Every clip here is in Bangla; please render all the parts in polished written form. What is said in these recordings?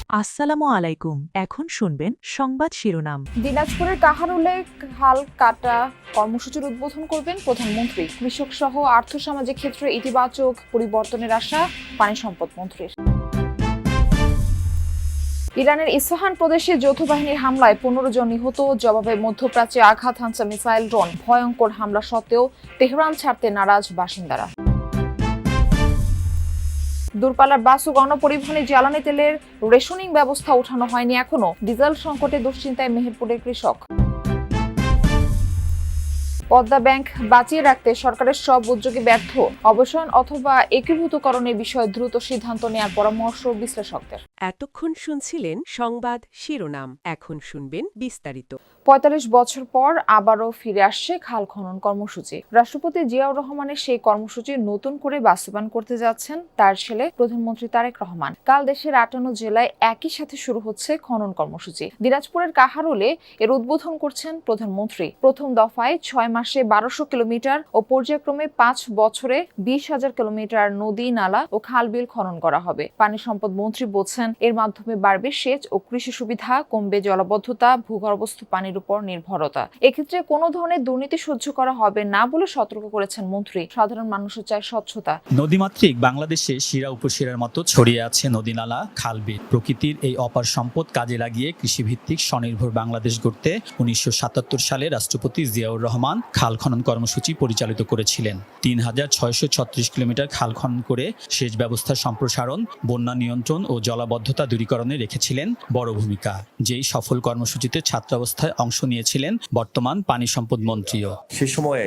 আসসালামু আলাইকুম। এখন শুনবেন সংবাদ শিরোনাম। দিনাজপুরের কাহারোলে খাল কাটা কর্মসূচির উদ্বোধন করবেন প্রধানমন্ত্রী। কৃষক সহ আর্থসামাজিক ক্ষেত্রে ইতিবাচক পরিবর্তনের আশা পানি সম্পদ মন্ত্রীর। ইরানের ইস্পাহান প্রদেশে যৌথ বাহিনীর হামলায় 15 জন নিহত। জবাবে মধ্যপ্রাচ্যে আঘাত হানছে মিসাইল ড্রোন। ভয়ঙ্কর হামলা সত্ত্বেও তেহরান ছাড়তে নারাজ বাসিন্দারা। দূরপাল্লার বাস ও গণপরিবহনে জ্বালানি তেলের রেশনিং ব্যবস্থা ওঠানো হয়নি এখনো। ডিজেল সংকটে দুশ্চিন্তায় মেহেরপুরের কৃষক। পদ্মা ব্যাংক বাঁচিয়ে রাখতে সরকারের সব উদ্যোগে ব্যর্থ। অবসান অথবা একীভূতকরণের বিষয়ে দ্রুত সিদ্ধান্ত নেওয়ার পরামর্শ বিশ্লেষকদের। এতক্ষণ শুনছিলেন সংবাদ শিরোনাম। এখন শুনবেন বিস্তারিত। ৪৫ বছর পর আবারও ফিরে আসছে খাল খনন কর্মসূচি। রাষ্ট্রপতি জিয়াউর রহমানের সেই কর্মসূচি নতুন করে বাস্তবায়ন করতে যাচ্ছেন তার ছেলে প্রধানমন্ত্রী তারেক রহমান। কাল দেশের ৫৮ জেলায় একই সাথে শুরু হচ্ছে খনন কর্মসূচি। দিনাজপুরের কাহারোলে এর উদ্বোধন করছেন প্রধানমন্ত্রী। প্রথম দফায় ৬ মাসে ১২০০ কিলোমিটার ও পর্যায়ক্রমে ৫ বছরে ২০,০০০ কিলোমিটার নদী, নালা ও খাল বিল খনন করা হবে। পানি সম্পদ মন্ত্রী বলছেন, এর মাধ্যমে বাড়বে সেচ ও কৃষি সুবিধা, কমবে জলাবদ্ধতা, ভূগর্ভস্থ পানির উপর নির্ভরতা। এক্ষেত্রে কোনো ধরনের দুর্নীতি সহ্য করা হবে না বলে সতর্ক করেছেন মন্ত্রী। সাধারণ মানুষও চায় স্বচ্ছতা। নদীমাতৃক বাংলাদেশে শিরা উপশিরার মতো ছড়িয়ে আছে নদী, নালা, খাল, বিল। প্রকৃতির এই অপার সম্পদ কাজে লাগিয়ে কৃষিভিত্তিক স্বনির্ভর বাংলাদেশ গড়তে ১৯৭৭ সালে রাষ্ট্রপতি জিয়াউর রহমান খাল খনন কর্মসূচি পরিচালিত করেছিলেন। ৩,৬৩৬ কিলোমিটার খাল খনন করে সেচ ব্যবস্থার সম্প্রসারণ, বন্যা নিয়ন্ত্রণ ও জলাবদ্ধতা দূরীকরণে রেখেছিলেন বড় ভূমিকা। যেই সফল কর্মসূচিতে ছাত্রাবস্থায় অংশ নিয়েছিলেন বর্তমান পানি সম্পদ মন্ত্রীও। সে সময়ে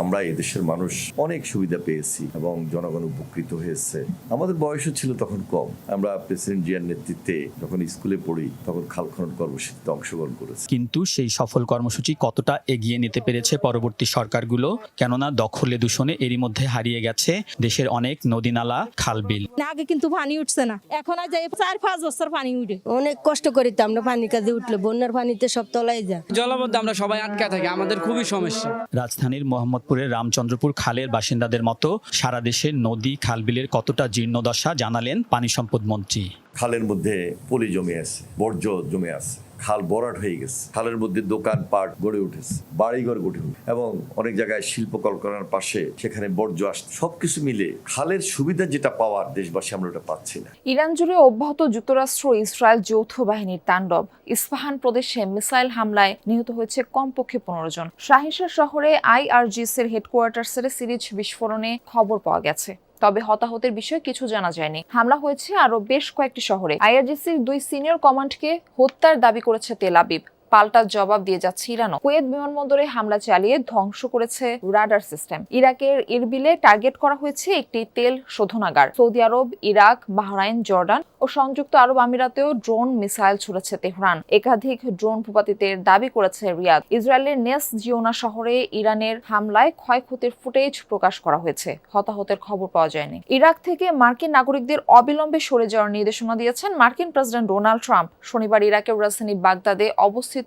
আমরা এই দেশের মানুষ অনেক সুবিধা পেয়েছি এবং জনগণ উপকৃত হয়েছে। আমাদের বয়সও ছিল তখন কম। আমরা প্রেসিডেন্ট জিয়ার নেতৃত্বে যখন স্কুলে পড়ি তখন খাল খনন কর্মসূচিতে অংশগ্রহণ করেছি। কিন্তু সেই সফল কর্মসূচি কতটা এগিয়ে নিতে পেরেছে পরবর্তী সরকারগুলো? কেননা দখলে দূষণে এরই মধ্যে হারিয়ে গেছে দেশের অনেক নদী, নালা, খাল, বিল। আগে কিন্তু পানি উঠছে না, এখন আর যাই ৪-৫ বছর পানি উঠে। অনেক কষ্ট করি তো আমরা পানি কাজে উঠলে, বন্যার পানিতে সব তলায় যায়। জলাবদ্ধ আমরা সবাই আটকা থাকি, আমাদের খুবই সমস্যা। রাজধানীর মোহাম্মদপুরের রামচন্দ্রপুর খালের বাসিন্দাদের মতো সারা দেশের নদী, খাল, বিলের কতটা জীর্ণদশা জানালেন পানি সম্পদ মন্ত্রী। খালের মধ্যে পলি জমে আছে, বর্জ্য জমে আছে, খাল ভরাট হয়ে গেছে। খালের মধ্যে দোকানপাট গড়ে উঠেছে, বাড়িঘর গড়ে উঠেছে এবং অনেক জায়গায় শিল্প কলকারখানার পাশে সেখানে বর্জ্য আসছে। সবকিছু মিলে খালের সুবিধা যেটা পাওয়ার দেশবাসী আমরা ওটা পাচ্ছি না। ইরান জুড়ে অব্যাহত যুক্তরাষ্ট্র ইসরায়েল যৌথ বাহিনীর তাণ্ডব। ইস্পাহান প্রদেশে মিসাইল হামলায় নিহত হয়েছে কমপক্ষে ১৫ জন। শাহিনশাহ শহরে আইআরজিসির হেডকোয়ার্টার্সের সিরিজ বিস্ফোরণে খবর পাওয়া গেছে। তবে হতাহতের বিষয়ে কিছু জানা যায়নি। হামলা হয়েছে আরো বেশ কয়েকটি শহরে। আইআরজিসির 2 সিনিয়র কমান্ডকে হত্যার দাবি করেছে তেল আবিব। পাল্টা জবাব দিয়ে যাচ্ছে ইরানও। কুয়েত বিমানবন্দরে হামলা চালিয়ে ধ্বংস করেছে রাডার সিস্টেম। ইরাকের ইরবিলে টার্গেট করা হয়েছে একটি তেল শোধনাগার। সৌদি আরব, ইরাক, বাহরাইন, জর্ডান ও সংযুক্ত আরব আমিরাতেও ড্রোন মিসাইল ছুড়েছে তেহরান। একাধিক ড্রোন ভূপাতিতের দাবি করেছে রিয়াদ। ইসরায়েলের নেস জিওনা শহরে ইরানের হামলায় ক্ষয়ক্ষতির ফুটেজ প্রকাশ করা হয়েছে। হতাহতের খবর পাওয়া যায়নি। ইরাক থেকে মার্কিন নাগরিকদের অবিলম্বে সরে যাওয়ার নির্দেশনা দিয়েছেন মার্কিন প্রেসিডেন্ট ডোনাল্ড ট্রাম্প। শনিবার ইরাকের রাজধানী বাগদাদে অবস্থিত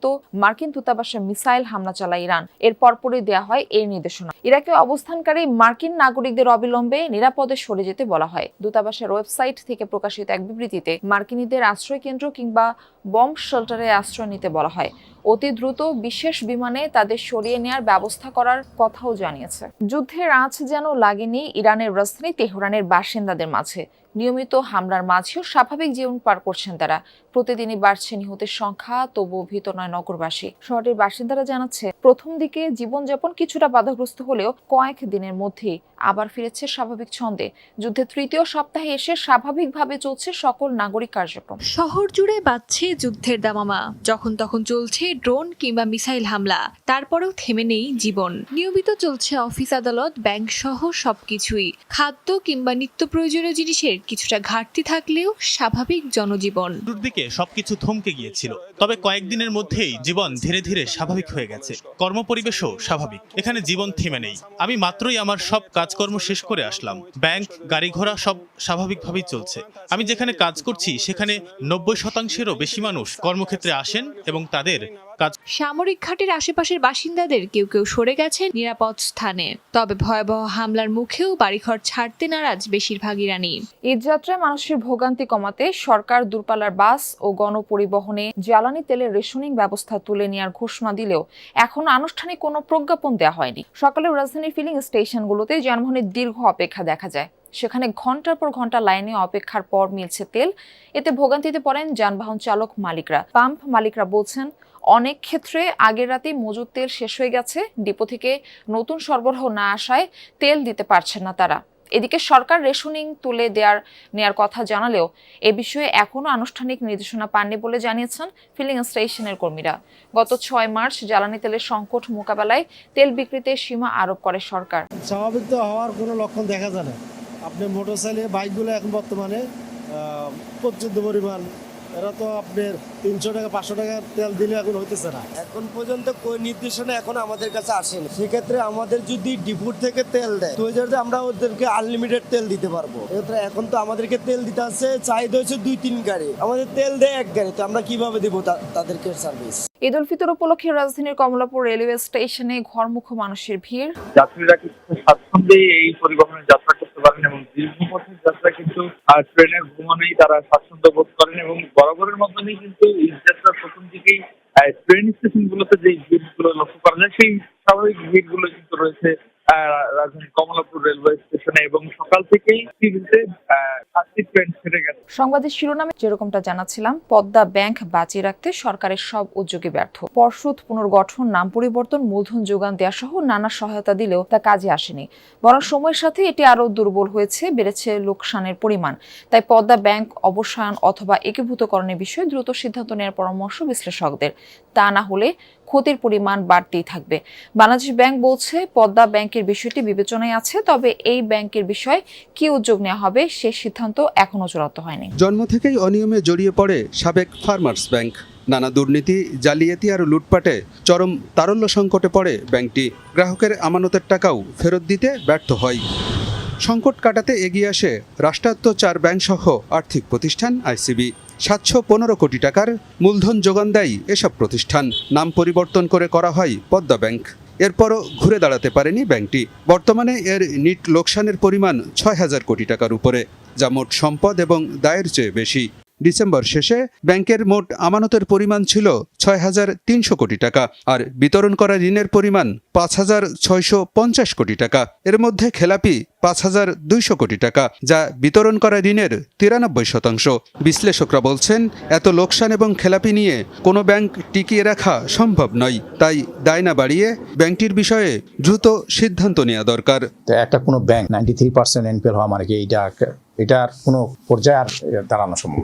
মার্কিন দূতাবাসে মিসাইল হামলা চালায় ইরান। এর পরপরই দেয়া হয় এই নির্দেশনা। ইরাকে অবস্থানকারী মার্কিন নাগরিকদের অবিলম্বে নিরাপদে সরে যেতে বলা হয়। দূতাবাসের ওয়েবসাইট থেকে প্রকাশিত এক বিবৃতিতে মার্কিনীদের আশ্রয় কেন্দ্র কিংবা বম্ব শেল্টারে আশ্রয় নিতে বলা হয়। অতি দ্রুত বিশেষ বিমানে তাদের সরিয়ে নেওয়ার ব্যবস্থা করার কথাও জানিয়েছে। যুদ্ধের আঁচ যেন লাগেনি ইরানের রাজধানী তেহরানের বাসিন্দাদের মাঝে। নিয়মিত হামলার মাঝেও স্বাভাবিক জীবন পার করছেন তারা। প্রতিদিনই বাড়ছে নিহতের সংখ্যা, তবুও ভীত নয় নগরবাসী। শহরের বাসিন্দারা জানাচ্ছে, প্রথম দিকে জীবনযাপন কিছুটা বাধাগ্রস্ত হলেও কয়েক দিনের মধ্যেই আবার ফিরেছে স্বাভাবিক ছন্দে। যুদ্ধের ৩য় সপ্তাহে এসে স্বাভাবিকভাবে চলছে সকল নাগরিক কার্যক্রম। শহর জুড়ে বাজছে যুদ্ধের দামামা। যখন তখন চলছে ড্রোন কিংবা মিসাইল হামলা। তারপরেও থেমে নেই জীবন। নিয়মিত চলছে অফিস, আদালত, ব্যাংক সহ সবকিছুই। খাদ্য কিংবা নিত্য প্রয়োজনীয় জিনিসের কিছুটা ঘাটতি থাকলেও স্বাভাবিক জনজীবন। শুরুর দিকে সবকিছু থমকে গিয়েছিল, তবে কয়েকদিনের মধ্যেই জীবন ধীরে ধীরে স্বাভাবিক হয়ে গেছে। কর্মপরিবেশও স্বাভাবিক। এখানে জীবন থেমে নেই। আমি মাত্রই আমার সব কাজকর্ম শেষ করে আসলাম। ব্যাংক, গাড়ি ঘোড়া সব স্বাভাবিকভাবেই চলছে। আমি যেখানে কাজ করছি সেখানে ৯০%-এরও বেশি মানুষ কর্মক্ষেত্রে আসেন এবং তাদের কাজ। সামরিক ঘাটির আশেপাশের বাসিন্দাদের কেউ কেউ সরে গেছে নিরাপদ স্থানে, তবে ভয়াবহ হামলার মুখেও বাড়িঘর ছাড়তে নারাজ বেশিরভাগ ইরানি। ঈদযাত্রায় মানুষের ভোগান্তি কমাতে সরকার দূরপাল্লার বাস ও গণপরিবহনে জ্বালানি তেলের রেশনিং ব্যবস্থা তুলে নেওয়ার ঘোষণা দিলেও এখনো আনুষ্ঠানিক কোনো প্রজ্ঞাপন দেওয়া হয়নি। সকালে রাজধানীর ফিলিং স্টেশনগুলোতে যানবাহনের দীর্ঘ অপেক্ষা দেখা যায়। সেখানে ঘন্টার পর ঘন্টা লাইনে অপেক্ষার পর মিলছে তেল। এতে ভোগান্তিতে পড়েন যানবাহন চালক মালিকরা। পাম্প মালিকরা বলছেন, অনেক ক্ষেত্রে আগের রাতেই মজুদ তেল শেষ হয়ে গেছে। ডিপো থেকে নতুন সরবরাহ না আসায় তেল দিতে পারছেন না তারা। এদিকে সরকার রেশনিং তুলে নেয়ার কথা জানালেও এ বিষয়ে এখনো আনুষ্ঠানিক নির্দেশনা পাননি বলে জানিয়েছেন ফিলিং স্টেশনের কর্মীরা। গত 6 মার্চ জ্বালানি তেলের সংকট মোকাবেলায় তেল বিক্রিতে সীমা আরোপ করে সরকার। স্বাভাবিক তো হওয়ার কোনো লক্ষণ দেখা যায় না। আপনি মোটরসাইকেল বাইকগুলো এখন বর্তমানে প্রচুর পরিমাণ, এরা তো আপনার 300 টাকা 500 টাকা তেল দিলে এখন হইতেছে না। এখন পর্যন্ত কোন নির্দেশনা এখন আমাদের কাছে আসেনি। সেক্ষেত্রে আমাদের যদি ডিপুর থেকে তেল দেয় তো আমরা ওদেরকে আনলিমিটেড তেল দিতে পারবো। এখন তো আমাদেরকে তেল দিতে আছে চাহিদা হচ্ছে 2-3 গাড়ি, আমাদের তেল দেয় 1 গাড়ি, তো আমরা কিভাবে দিব তাদেরকে সার্ভিস? ঈদ উল ফিতর উপলক্ষে রাজধানীর কমলাপুর রেলওয়ে স্টেশনে ঘরমুখো মানুষের ভিড়। যাত্রীরা কিন্তু স্বাচ্ছন্দ্যে এই পরিবহনে যাত্রা করতে পারেন এবং দীর্ঘ পথের যাত্রা কিন্তু ট্রেনের ভ্রমণেই তারা স্বাচ্ছন্দ্য বোধ করেন এবং বরাবরের মতনই কিন্তু ঈদযাত্রার প্রথম দিকেই ট্রেন স্টেশনগুলোতে যে ভিড়গুলো লক্ষ্য করা যায় সেই স্বাভাবিক ভিড়গুলো কিন্তু রয়েছে রাজধানীর কমলাপুর রেলওয়ে স্টেশনে এবং সকাল থেকেই ট্রেন ছেড়ে গেছে। সংবাদের শিরোনামে যেরকমটা জানাচ্ছিলাম, পদ্মা ব্যাংক বাঁচিয়ে রাখতে সরকারের সব উদ্যোগে ব্যর্থ। পর্ষদ পুনর্গঠন, নাম পরিবর্তন, মূলধন যোগান দেওয়া সহ নানা সহায়তা দিলেও তা কাজে আসেনি। বরং সময়ের সাথে এটি আরও দুর্বল হয়েছে, বেড়েছে লোকসানের পরিমাণ। তাই পদ্মা ব্যাংক অবসায়ন অথবা একীভূতকরণের বিষয়ে দ্রুত সিদ্ধান্ত নেওয়ার পরামর্শ বিশ্লেষকদের। তা না হলে ক্ষতির পরিমাণ বাড়তেই থাকবে। বাংলাদেশ ব্যাংক বলছে, পদ্মা ব্যাংকের বিষয়টি বিবেচনায় আছে, তবে এই ব্যাংকের বিষয়ে কি উদ্যোগ নেওয়া হবে সে সিদ্ধান্ত এখনো চূড়ান্ত হয়নি। জন্ম থেকেই অনিয়মে জড়িয়ে পড়ে সাবেক ফার্মার্স ব্যাংক। নানা দুর্নীতি, জালিয়াতি আর লুটপাটে চরম তারল্য সংকটে পড়ে ব্যাংকটি। গ্রাহকের আমানতের টাকাও ফেরত দিতে ব্যর্থ হয়। সংকট কাটাতে এগিয়ে আসে রাষ্ট্রায়ত্ত 4 ব্যাংকসহ আর্থিক প্রতিষ্ঠান আইসিবি। 715 কোটি টাকার মূলধন যোগান দেয় এসব প্রতিষ্ঠান। নাম পরিবর্তন করে করা হয় পদ্মা ব্যাংক। এরপরও ঘুরে দাঁড়াতে পারেনি ব্যাংকটি। বর্তমানে এর নিট লোকসানের পরিমাণ 6000 কোটি টাকার উপরে, যা মোট সম্পদ এবং দায়ের চেয়ে বেশি। ডিসেম্বর শেষে ব্যাংকের মোট আমানতের পরিমাণ ছিল 6300 কোটি টাকা, আর বিতরণ করা ঋণের পরিমাণ 5650 কোটি টাকা। এর মধ্যে খেলাপি 5200 কোটি টাকা, যা বিতরণ করা ঋণের 93%। বিশ্লেষকরা বলছেন, এত লোকসান এবং খেলাপি নিয়ে কোনো ব্যাংক টিকিয়ে রাখা সম্ভব নয়। তাই দায় না বাড়িয়ে ব্যাংকটির বিষয়ে দ্রুত সিদ্ধান্ত নেওয়া দরকার। একটা কোনো ব্যাংক 93% এনপিএল হওয়া মানে কি এটার কোনো পর্যায়ে আর দাঁড়ানো সম্ভব।